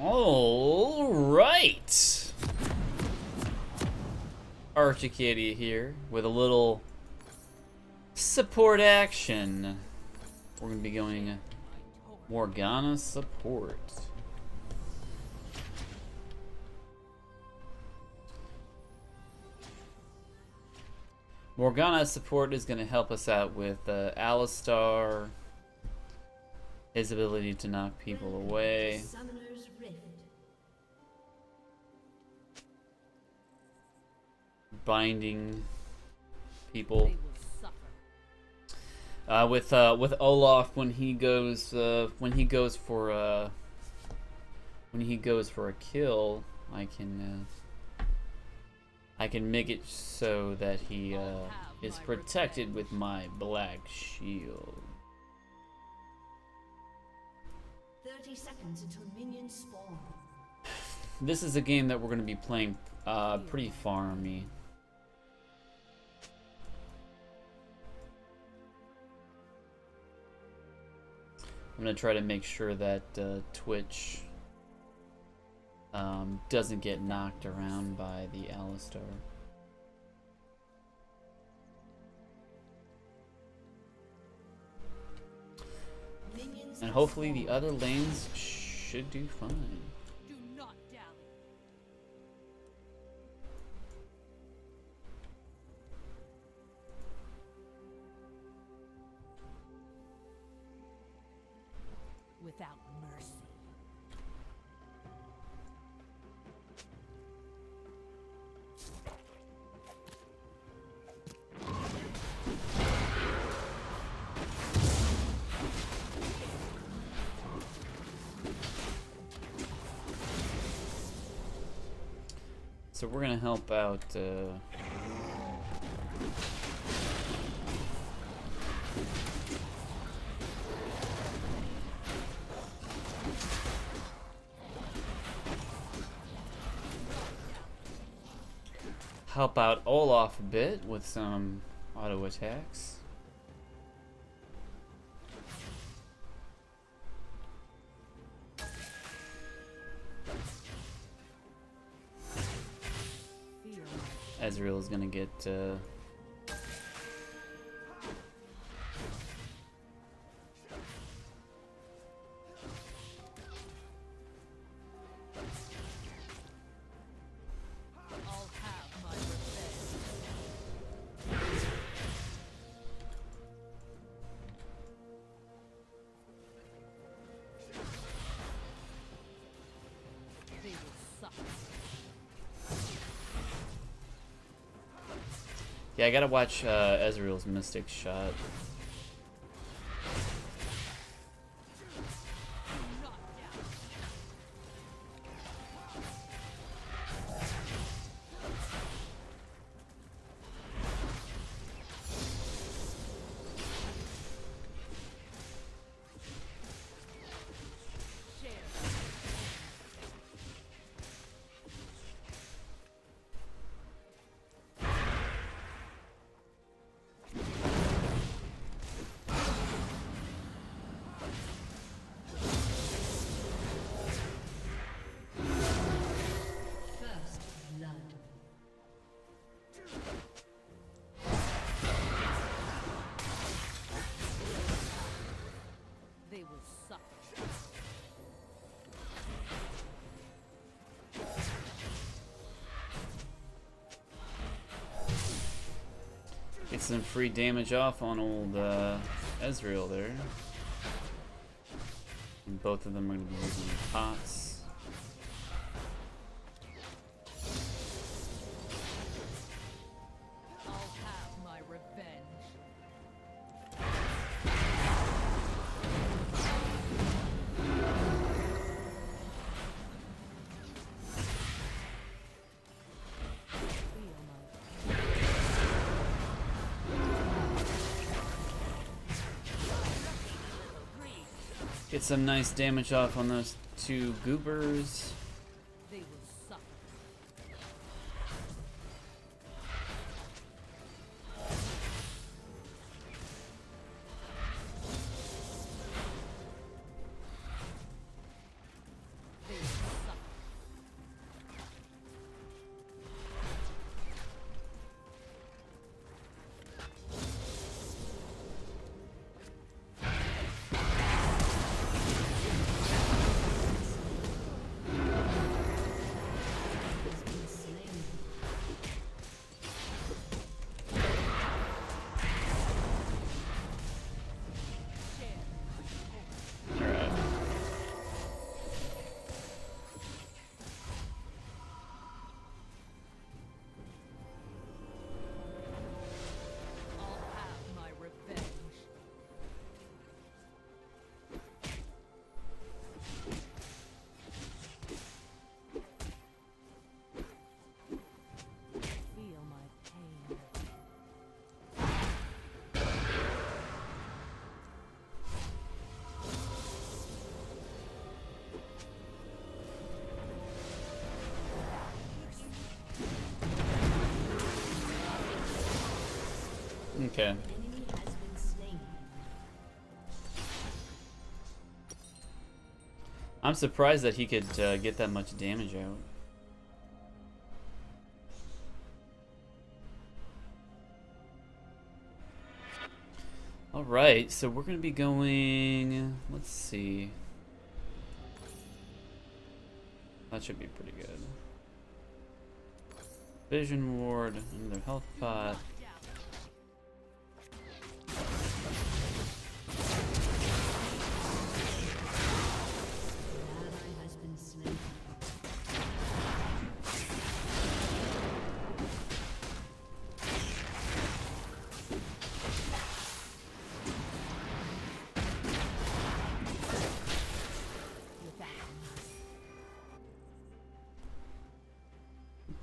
All right. ArchAcadia here with a little support action. We're going to be going Morgana support. Morgana support is going to help us out with Alistar, his ability to knock people away. Binding people. With Olaf when he goes for a kill, I can make it so that he is protected with my black shield. 30 seconds until minions spawn. This is a game that we're going to be playing pretty farmy. I'm going to try to make sure that Twitch doesn't get knocked around by the Alistar. And hopefully the other lanes should do fine. Do not dally. Without mercy. So we're gonna help out Olaf a bit with some auto attacks. Ezreal is gonna get yeah, I gotta watch Ezreal's Mystic Shot. Get some free damage off on old Ezreal there. And both of them are going to be using pots. I'll have my revenge. Get some nice damage off on those two goobers. They will suffer. They will Okay. An enemy has been slain. I'm surprised that he could get that much damage out. Alright, so we're going to be going... Let's see. That should be pretty good. Vision ward, another health pot. An ally has been slain.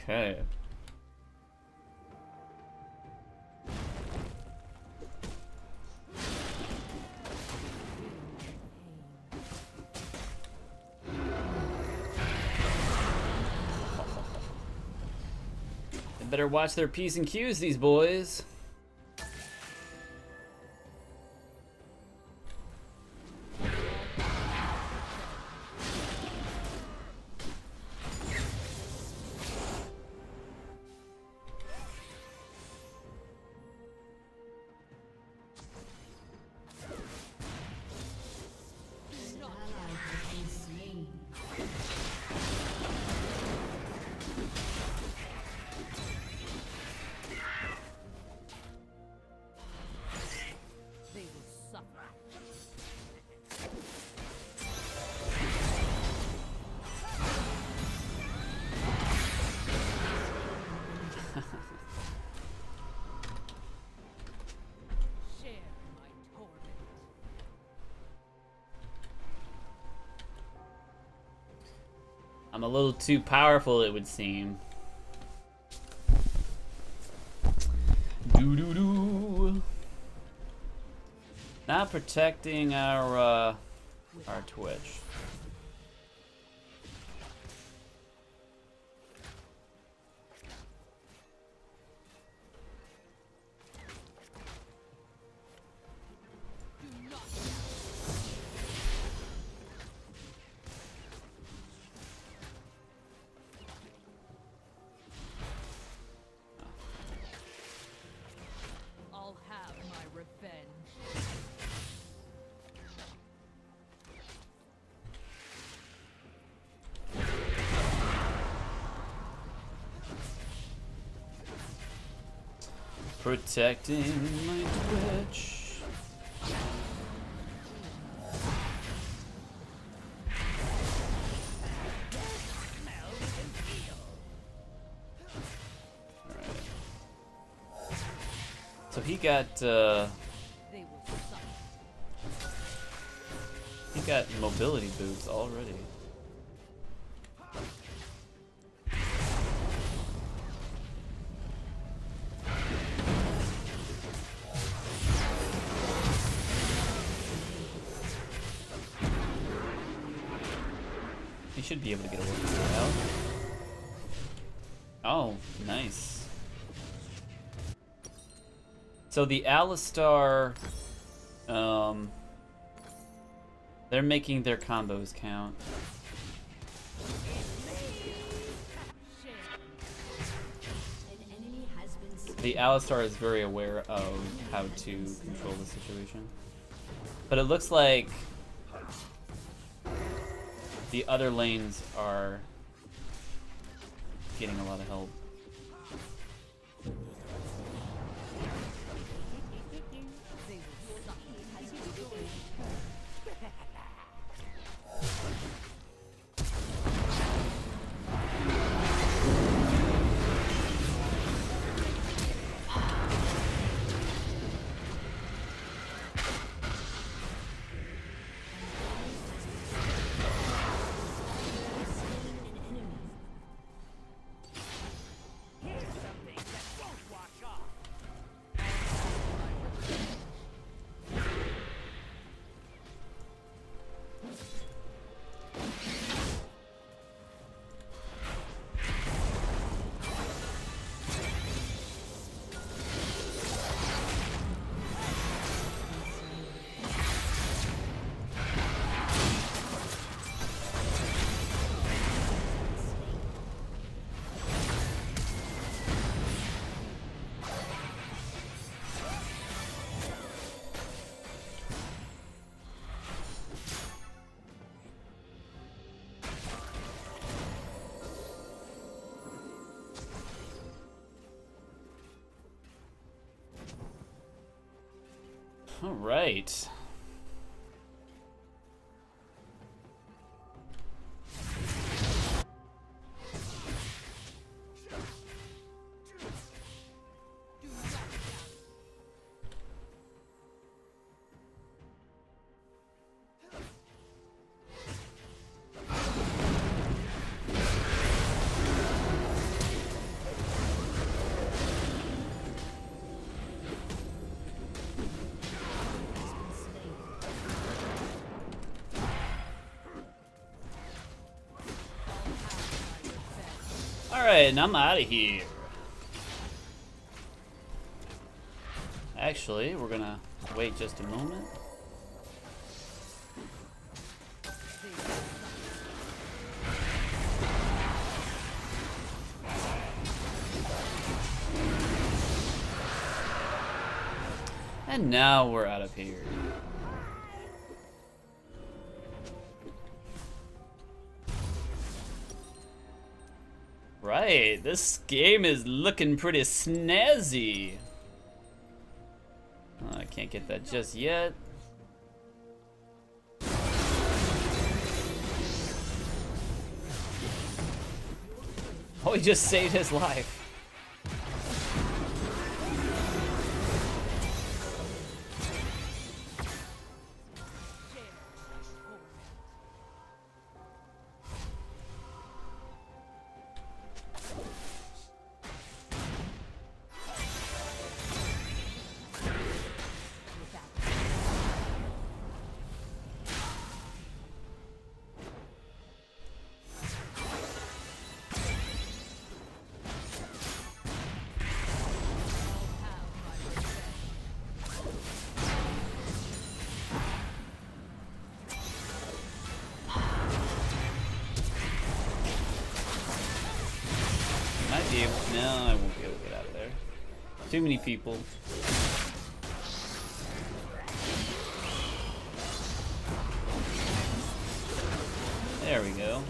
Okay. They better watch their P's and Q's, these boys. An ally has been slain. They will suffer. Share my torment. I'm a little too powerful, it would seem. Doo-doo-doo. Not protecting our Twitch. Do not I'll have my revenge. Protecting my Twitch. Alright. So he got They will suffer. he got mobility boots already. He should be able to get away with it out. Oh, nice. So the Alistar, they're making their combos count. Share. An enemy has been slain. The Alistar is very aware of how to control the situation. But it looks like the other lanes are getting a lot of help. They will suffer. An enemy. All right. Alright, and I'm out of here. Actually, we're gonna wait just a moment. And now we're out of here. Right, this game is looking pretty snazzy. Oh, I can't get that just yet. Oh, he just saved his life. No, I won't be able to get out of there. Too many people. There we go.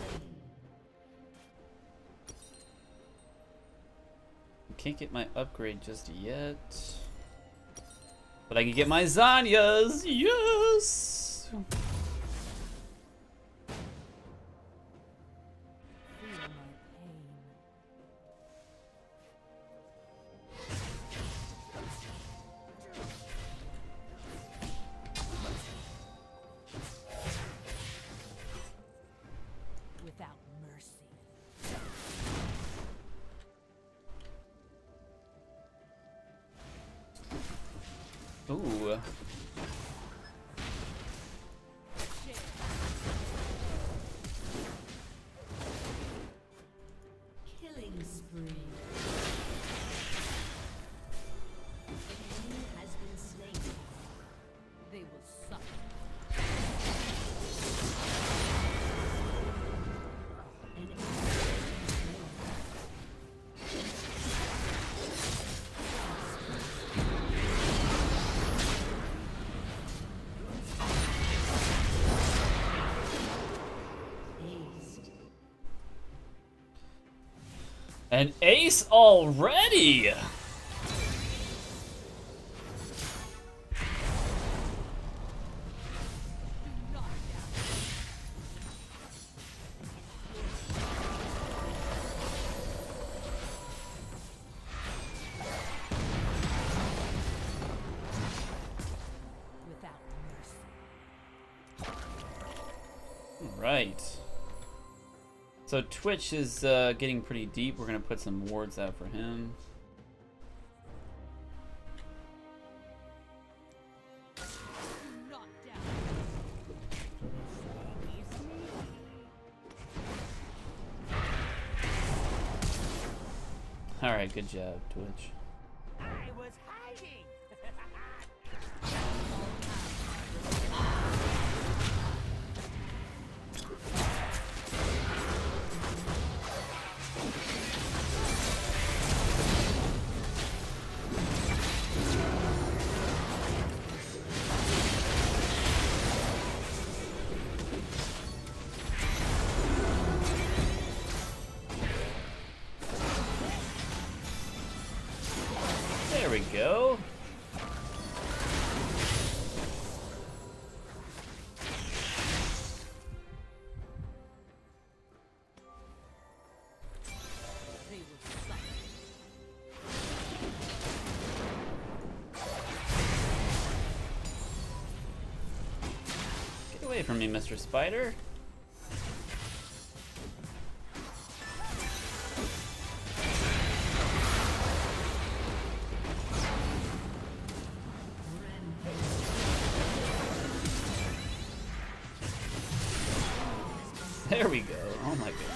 Can't get my upgrade just yet. But I can get my Zanyas! Yes! Without mercy. Ooh. Killing spree. Enemy has been slain. They will suffer. An enemy has been slain. Aced. An ace already! Without mercy. Right. So Twitch is getting pretty deep. We're gonna put some wards out for him. Not down. Alright, good job, Twitch. I was hiding. from me, Mr. Spider. There we go. Oh my goodness.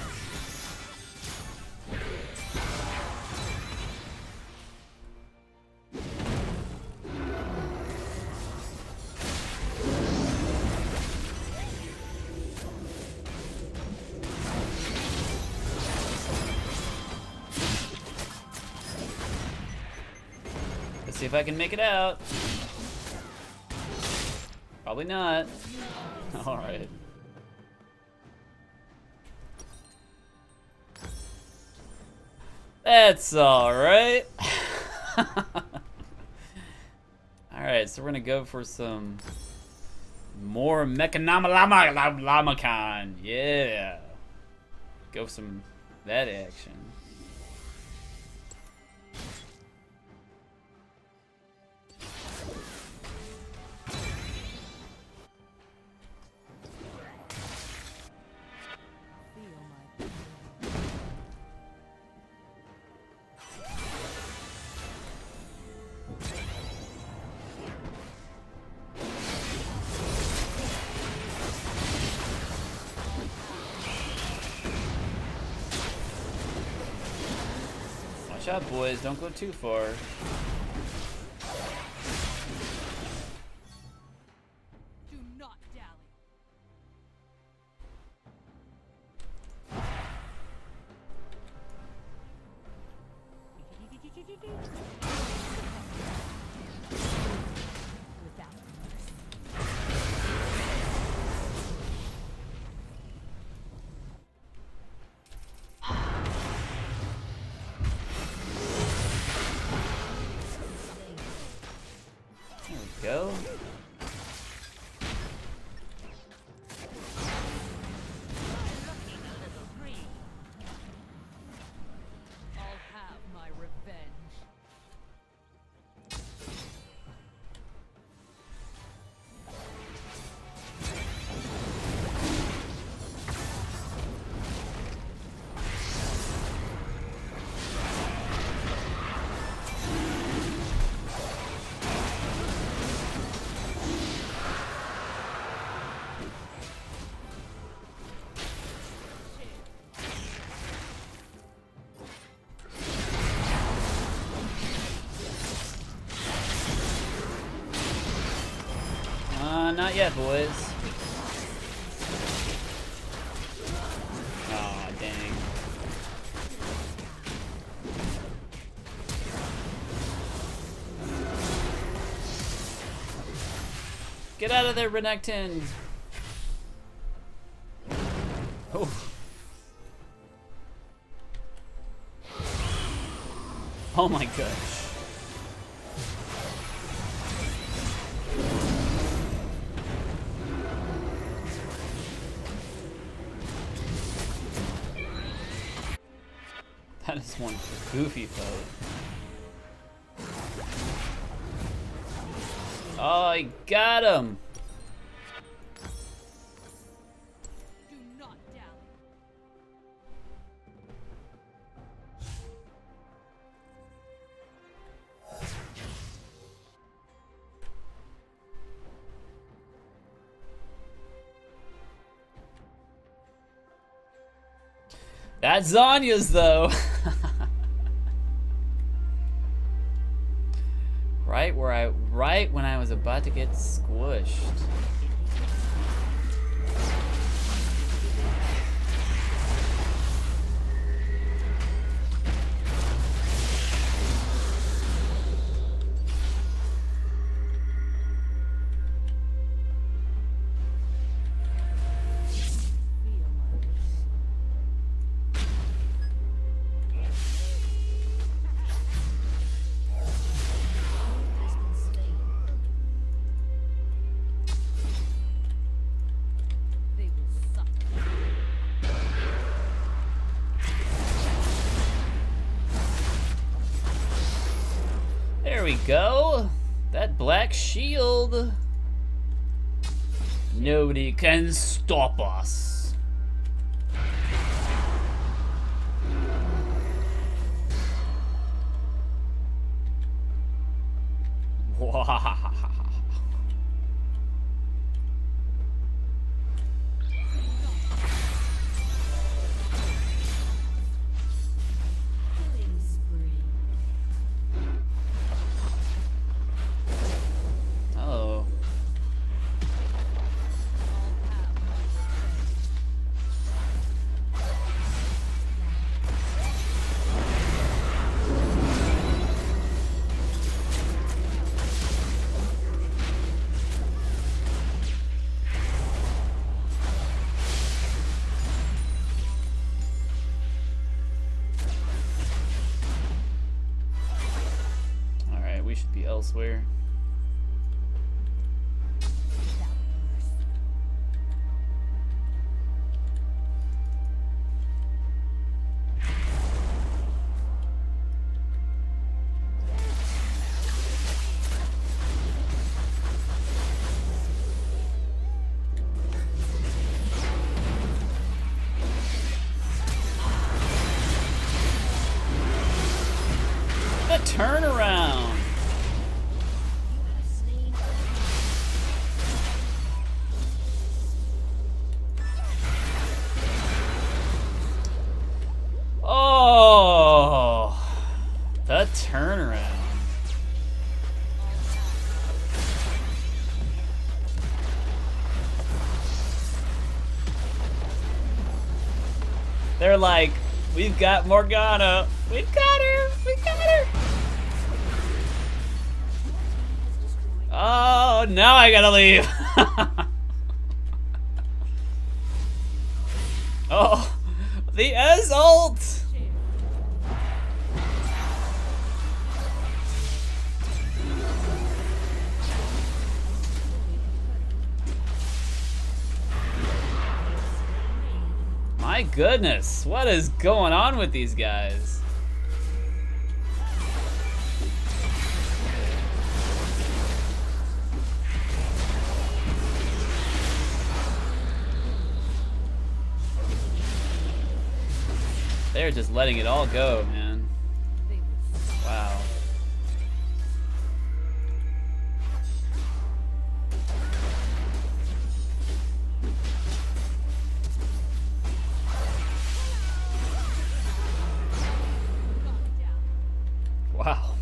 Let's see if I can make it out. Probably not. All right. That's all-right. Alright, so we're gonna go for some more Mechanomalamacon. Yeah. Go for some that action. Watch out, boys. Don't go too far. Do not dally. Without mercy. Go. I'll have my revenge. Not yet, boys. Aw, dang. Get out of there, Renekton! Oh. Oh my gosh. That is one goofy fight. Oh, I got him! Do not dally. That's Zanya's though. Right when I was about to get squished. There we go. That black shield Nobody can stop us. Wow. Killing spree. Oh. Alright, we should be elsewhere. The turnaround! Oh, the turnaround. They're like, we've got Morgana. We've got her. We got her. Oh, now I gotta leave. Oh, the assault. My goodness, what is going on with these guys? They're just letting it all go, man. Wow. Wow.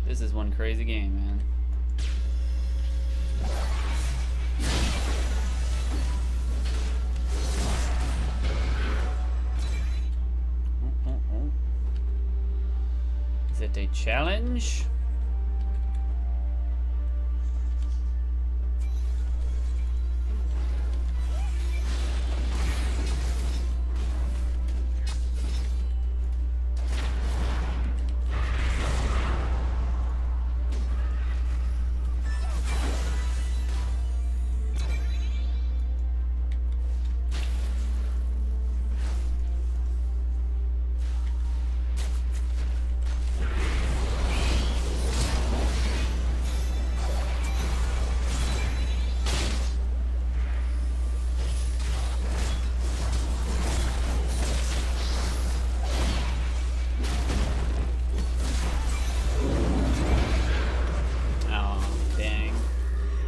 This is one crazy game, man. Is it a challenge?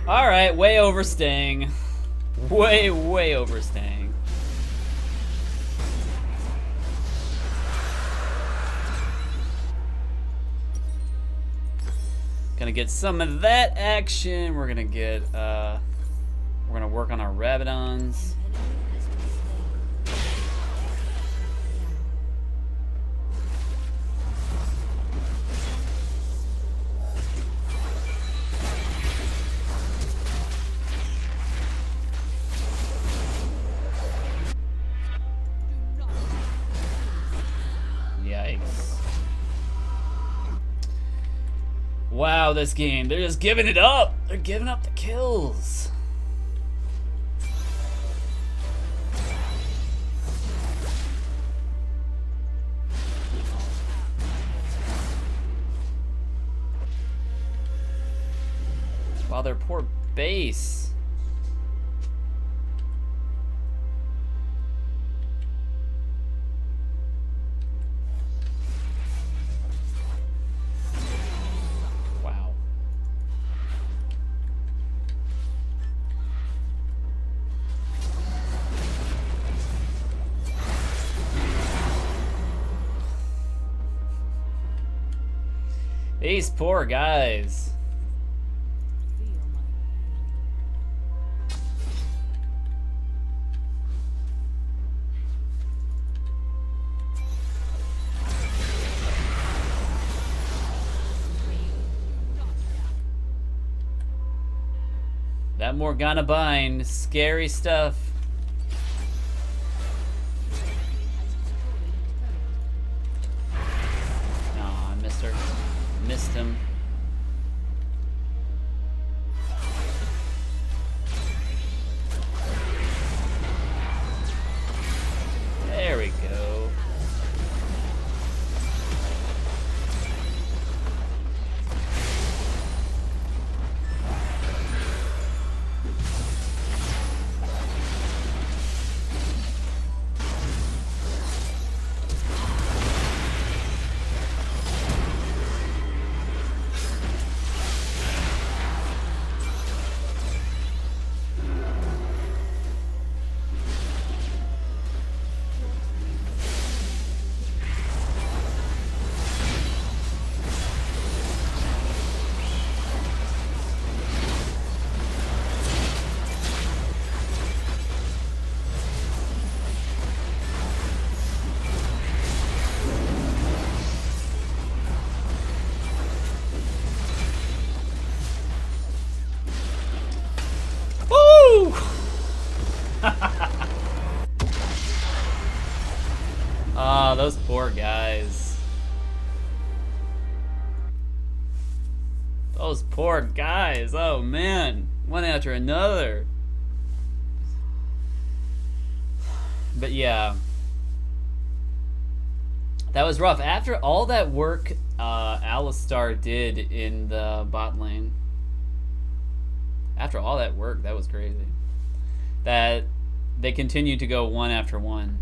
Alright, way overstaying. Way overstaying. Gonna get some of that action. We're gonna get, we're gonna work on our Rabadons. Yikes. Wow, this game, they're just giving it up. They're giving up the kills. Wow, their poor base. Wow. These poor guys. Feel my That Morgana bind, scary stuff. Aw, I missed her. Missed him. There we go. Woo! Ah, those poor guys. Those poor guys. Oh man, one after another. But yeah, that was rough. After all that work Alistar did in the bot lane, after all that work, that was crazy. That they continued to go one after one.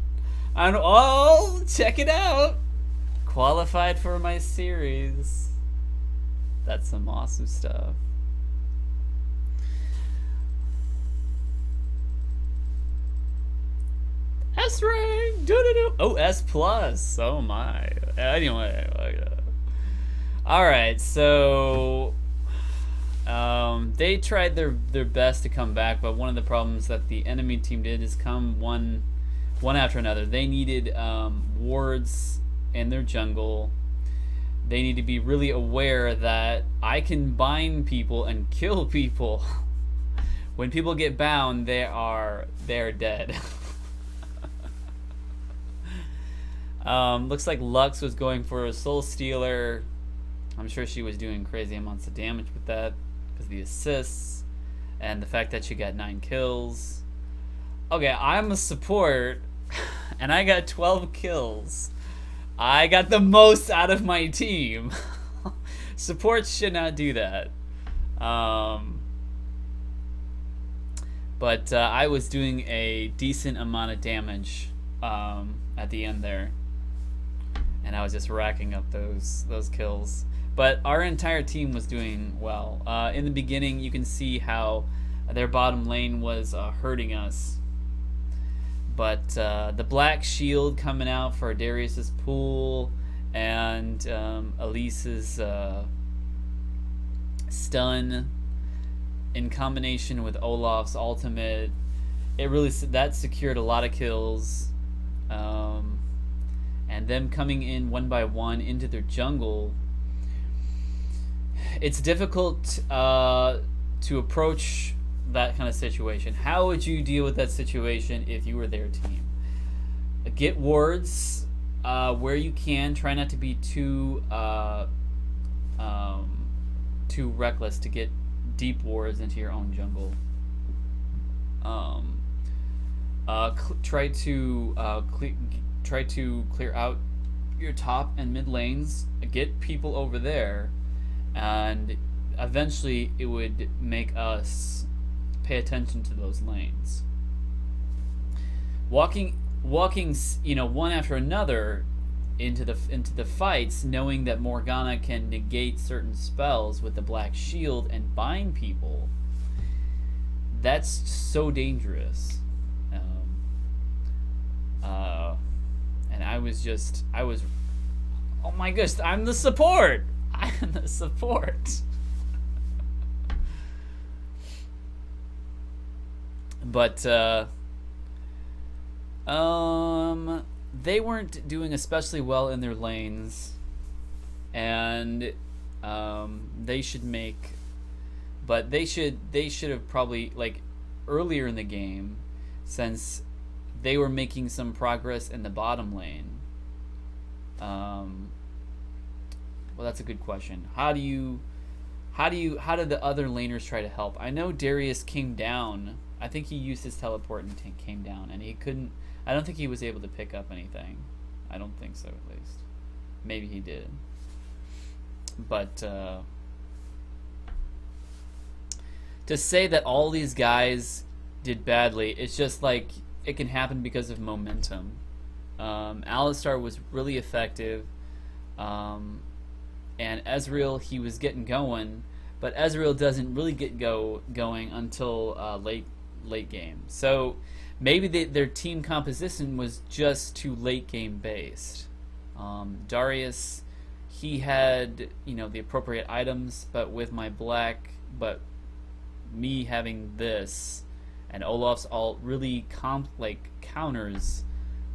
And oh, check it out! Qualified for my series. That's some awesome stuff. S rank! Doo-doo-doo. Oh, S plus. Oh my. Anyway. Alright, so they tried their best to come back, but one of the problems that the enemy team did is come one after another. They needed wards in their jungle. They need to be really aware that I can bind people and kill people. When people get bound, they're dead. Looks like Lux was going for a Soul Stealer. I'm sure she was doing crazy amounts of damage with that because of the assists and the fact that she got 9 kills. Okay, I'm a support and I got 12 kills. I got the most out of my team. Supports should not do that. But I was doing a decent amount of damage at the end there. And I was just racking up those kills. But our entire team was doing well. In the beginning, you can see how their bottom lane was hurting us. But the black shield coming out for Darius's pool and Elise's stun in combination with Olaf's ultimate, that secured a lot of kills. And them coming in one by one into their jungle, it's difficult to approach that kind of situation. How would you deal with that situation if you were their team? Get wards where you can. Try not to be too reckless to get deep wards into your own jungle. Try to clear out your top and mid lanes. Get people over there, and eventually it would make us pay attention to those lanes. Walking, you know, one after another into the fights, knowing that Morgana can negate certain spells with the black shield and bind people. That's so dangerous. And I was, oh my gosh, I'm the support. I'm the support. But they weren't doing especially well in their lanes, and they should have probably, like, earlier in the game, since they were making some progress in the bottom lane. Well, that's a good question. How did the other laners try to help? I know Darius came down. I think he used his teleport and came down, and he couldn't. I don't think he was able to pick up anything. I don't think so, at least. Maybe he did. But to say that all these guys did badly, it's just like it can happen because of momentum. Alistar was really effective, and Ezreal, he was getting going, but Ezreal doesn't really get going until late game. So maybe their team composition was just too late game based. Darius, he had, you know, the appropriate items, but with my black, but me having this, and Olaf's ult really counters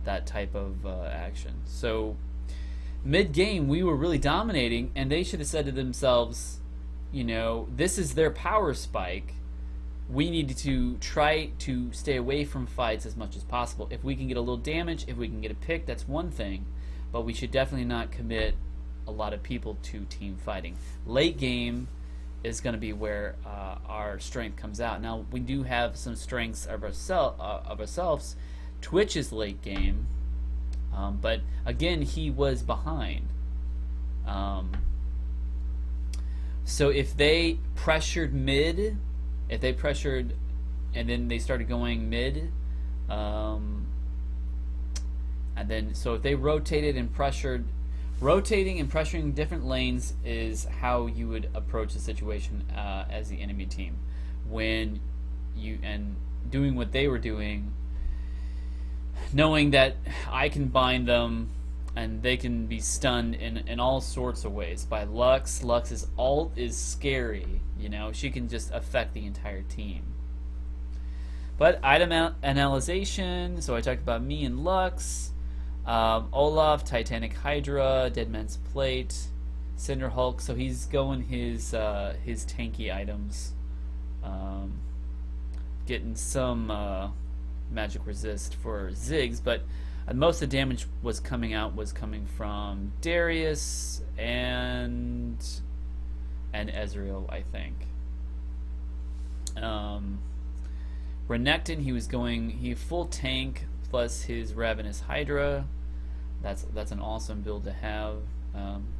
that type of action. So mid game we were really dominating, and they should have said to themselves, you know, this is their power spike. We need to try to stay away from fights as much as possible. If we can get a little damage, if we can get a pick, that's one thing, but we should definitely not commit a lot of people to team fighting. Late game is going to be where our strength comes out. Now, we do have some strengths of ourselves. Twitch is late game, but again, he was behind. So if they pressured mid, and then they started going mid, and then so if they rotated and pressured, rotating and pressuring different lanes is how you would approach the situation as the enemy team. When you, and doing what they were doing, knowing that I can bind them and they can be stunned in all sorts of ways by Lux. Lux's ult is scary, you know, she can just affect the entire team. But item analyzation, so I talked about me and Lux. Olaf, Titanic Hydra, Dead Man's Plate, Cinder Hulk. So he's going his tanky items, getting some magic resist for Ziggs, but most of the damage was coming from Darius and Ezreal, I think. Renekton, he full tank plus his Ravenous Hydra. That's an awesome build to have,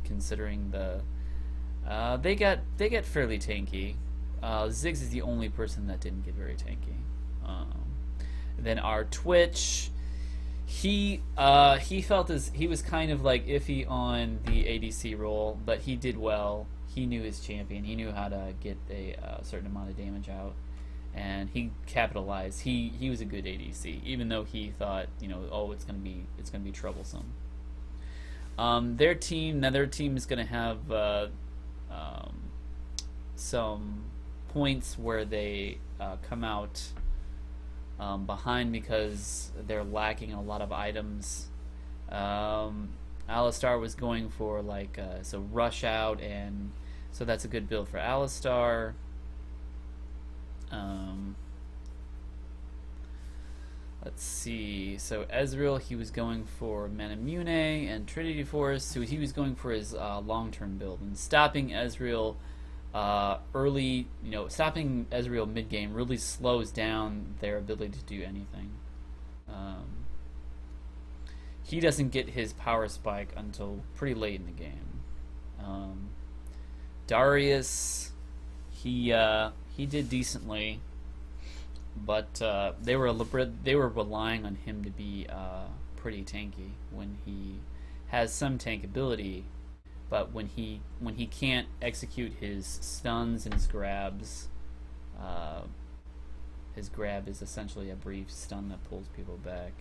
considering they got fairly tanky. Ziggs is the only person that didn't get very tanky. Then our Twitch, he felt as he was kind of like iffy on the ADC role, but he did well. He knew his champion. He knew how to get a certain amount of damage out, and he capitalized. He was a good ADC, even though he thought, you know, oh, it's gonna be troublesome. Their team is gonna have some points where they come out behind because they're lacking a lot of items. Alistar was going for so rush out, and so that's a good build for Alistar. Let's see. So Ezreal, he was going for Manamune and Trinity Force. So he was going for his long-term build, and stopping Ezreal early. You know, stopping Ezreal mid-game really slows down their ability to do anything. He doesn't get his power spike until pretty late in the game. Darius, he did decently, but they were relying on him to be pretty tanky when he has some tank ability, but when he can't execute his stuns and his grabs, his grab is essentially a brief stun that pulls people back.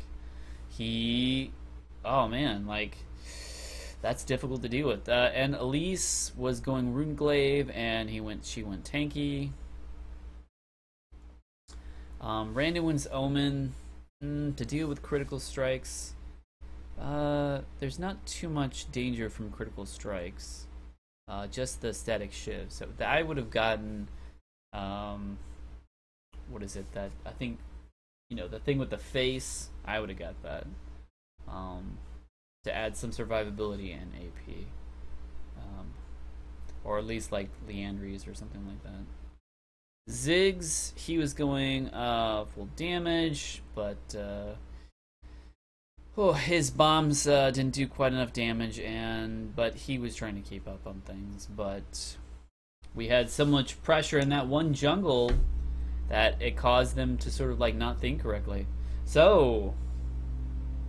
Oh man, like, that's difficult to deal with. And Elise was going Runeglaive, and she went tanky. Randuin's Omen, to deal with critical strikes. There's not too much danger from critical strikes. Just the static shiv. So I would have gotten, what is it that I think, the thing with the face. I would have got that. To add some survivability and AP, or at least like Leandry's or something like that. Ziggs, he was going full damage, but his bombs didn't do quite enough damage, but he was trying to keep up on things. But we had so much pressure in that one jungle that it caused them to sort of like not think correctly. So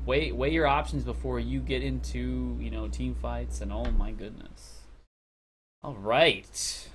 weigh your options before you get into team fights, and oh my goodness. All right.